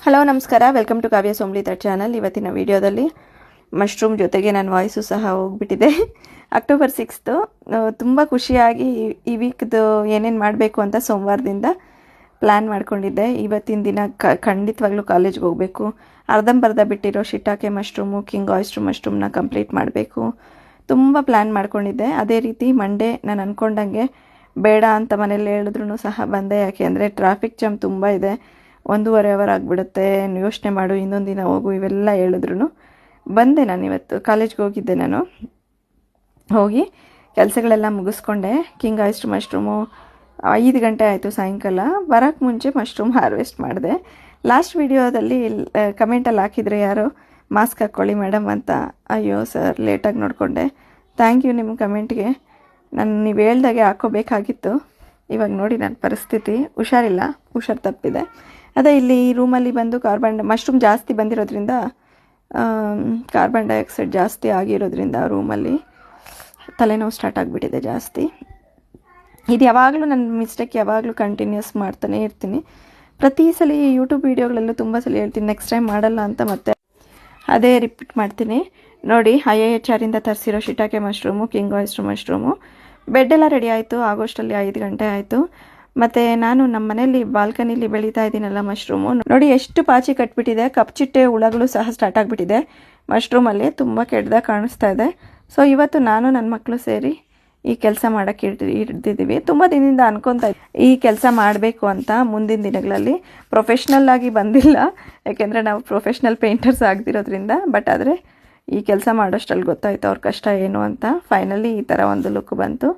Hello ನಮಸ್ಕಾರ, welcome to Kavya ಸೋಮ್ಲಿತ channel. ಇವತ್ತಿನ ವಿಡಿಯೋದಲ್ಲಿ ಮಶ್ರೂಮ್ ಜೊತೆಗೆ ನನ್ನ ವಾಯ್ಸು ಸಹ ಹೋಗ್ಬಿಟ್ಟಿದೆ. ಅಕ್ಟೋಬರ್ 6 ತುಂಬ ಖುಷಿಯಾಗಿ ಈ ವೀಕ್ದು ಏನೇನು ಮಾಡಬೇಕು ಅಂತ ಸೋಮವಾರದಿಂದ ಪ್ಲ್ಯಾನ್ ಮಾಡ್ಕೊಂಡಿದ್ದೆ. ಇವತ್ತಿನ ದಿನ ಖಂಡಿತವಾಗ್ಲೂ ಕಾಲೇಜ್ಗೆ ಹೋಗಬೇಕು. ಅರ್ಧಂಬರ್ಧ ಬಿಟ್ಟಿರೋ ಶಿಟಾಕೆ ಮಶ್ರೂಮು, ಕಿಂಗ್ ಆಯಿಸ್ಟ್ರು ಮಶ್ರೂಮ್ನ ಕಂಪ್ಲೀಟ್ ಮಾಡಬೇಕು. ತುಂಬ ಪ್ಲ್ಯಾನ್ ಮಾಡ್ಕೊಂಡಿದ್ದೆ. ಅದೇ ರೀತಿ ಮಂಡೇ ನಾನು ಅಂದ್ಕೊಂಡಂಗೆ ಬೇಡ ಅಂತ ಮನೇಲಿ ಹೇಳಿದ್ರು ಸಹ ಬಂದೆ. ಯಾಕೆ ಅಂದರೆ ಟ್ರಾಫಿಕ್ ಜಾಮ್ ತುಂಬ ಇದೆ, 1.5 ಅವರ್ ಆಗಿಬಿಡುತ್ತೆ, ಯೋಚನೆ ಮಾಡು, ಇನ್ನೊಂದು ದಿನ ಹೋಗು, ಇವೆಲ್ಲ ಹೇಳಿದ್ರು ಬಂದೆ. ನಾನು ಇವತ್ತು ಕಾಲೇಜ್ಗೆ ಹೋಗಿದ್ದೆ. ನಾನು ಹೋಗಿ ಕೆಲಸಗಳೆಲ್ಲ ಮುಗಿಸ್ಕೊಂಡೆ. ಕಿಂಗ್ ಆಯಿಸ್ಟ್ರು ಮಶ್ರೂಮು 5 ಗಂಟೆ ಆಯಿತು ಸಾಯಂಕಾಲ. ಬರೋಕ್ಕೆ ಮುಂಚೆ ಮಶ್ರೂಮ್ ಹಾರ್ವೆಸ್ಟ್ ಮಾಡಿದೆ. ಲಾಸ್ಟ್ ವಿಡಿಯೋದಲ್ಲಿ ಕಮೆಂಟಲ್ಲಿ ಹಾಕಿದರೆ ಯಾರೋ ಮಾಸ್ಕ್ ಹಾಕ್ಕೊಳ್ಳಿ ಮೇಡಮ್ ಅಂತ. ಅಯ್ಯೋ ಸರ್, ಲೇಟಾಗಿ ನೋಡಿಕೊಂಡೆ. ಥ್ಯಾಂಕ್ ಯು ನಿಮ್ಮ ಕಮೆಂಟ್ಗೆ. ನೀವು ಹೇಳ್ದಾಗೆ ಹಾಕ್ಕೋಬೇಕಾಗಿತ್ತು. ಇವಾಗ ನೋಡಿ ನನ್ನ ಪರಿಸ್ಥಿತಿ, ಹುಷಾರು ತಪ್ಪಿದೆ. ಅದೇ ಇಲ್ಲಿ ಈ ರೂಮಲ್ಲಿ ಬಂದು ಮಶ್ರೂಮ್ ಜಾಸ್ತಿ ಬಂದಿರೋದ್ರಿಂದ, ಕಾರ್ಬನ್ ಡೈಆಕ್ಸೈಡ್ ಜಾಸ್ತಿ ಆಗಿರೋದ್ರಿಂದ ರೂಮಲ್ಲಿ ತಲೆನೋವು ಸ್ಟಾರ್ಟ್ ಆಗಿಬಿಟ್ಟಿದೆ ಜಾಸ್ತಿ. ಇದು ಯಾವಾಗಲೂ ನನ್ನ ಮಿಸ್ಟೇಕ್, ಯಾವಾಗಲೂ ಕಂಟಿನ್ಯೂಸ್ ಮಾಡ್ತಾನೆ ಇರ್ತೀನಿ. ಪ್ರತಿ ಸಲ ಯೂಟ್ಯೂಬ್ ವೀಡಿಯೋಗಳಲ್ಲೂ ತುಂಬ ಸಲ ಹೇಳ್ತೀನಿ, ನೆಕ್ಸ್ಟ್ ಟೈಮ್ ಮಾಡಲ್ಲ ಅಂತ ಮತ್ತೆ ಅದೇ ರಿಪೀಟ್ ಮಾಡ್ತೀನಿ. ನೋಡಿ, IIHR ತರಿಸಿರೋ shiitake mushroom, king oyster mushroom. ಬೆಡ್ಡೆಲ್ಲ ರೆಡಿ ಆಯಿತು. ಆಗೋಷ್ಟಲ್ಲಿ 5 ಗಂಟೆ ಆಯಿತು. ಮತ್ತು ನಾನು ನಮ್ಮ ಮನೇಲಿ ಬಾಲ್ಕನಿಲಿ ಬೆಳೀತಾ ಇದ್ದೀನಲ್ಲ ಮಶ್ರೂಮು, ನೋಡಿ ಎಷ್ಟು ಪಾಚಿ ಕಟ್ಬಿಟ್ಟಿದೆ. ಕಪ್ಚಿಟ್ಟೆ ಹುಳಗಳು ಸಹ ಸ್ಟಾರ್ಟ್ ಆಗಿಬಿಟ್ಟಿದೆ ಮಶ್ರೂಮಲ್ಲಿ. ತುಂಬ ಕೆಟ್ಟದಾಗ ಕಾಣಿಸ್ತಾ ಇದೆ. ಸೊ ಇವತ್ತು ನಾನು ನನ್ನ ಮಕ್ಕಳು ಸೇರಿ ಈ ಕೆಲಸ ಮಾಡೋಕ್ಕೆ ಹಿಡ್ದಿದ್ದೀವಿ. ತುಂಬ ದಿನದಿಂದ ಅನ್ಕೊತಾ ಇದ್ದೆ ಈ ಕೆಲಸ ಮಾಡಬೇಕು ಅಂತ. ಮುಂದಿನ ದಿನಗಳಲ್ಲಿ ಪ್ರೊಫೆಷ್ನಲ್ ಆಗಿ ಬಂದಿಲ್ಲ, ಯಾಕೆಂದರೆ ನಾವು ಪ್ರೊಫೆಷ್ನಲ್ ಪೇಂಟರ್ಸ್ ಆಗದಿರೋದ್ರಿಂದ. ಬಟ್ ಆದರೆ ಈ ಕೆಲಸ ಮಾಡೋಷ್ಟರಲ್ಲಿ ಗೊತ್ತಾಯಿತು ಅವ್ರ ಕಷ್ಟ ಏನು ಅಂತ. ಫೈನಲಿ ಈ ಥರ ಒಂದು ಲುಕ್ ಬಂತು.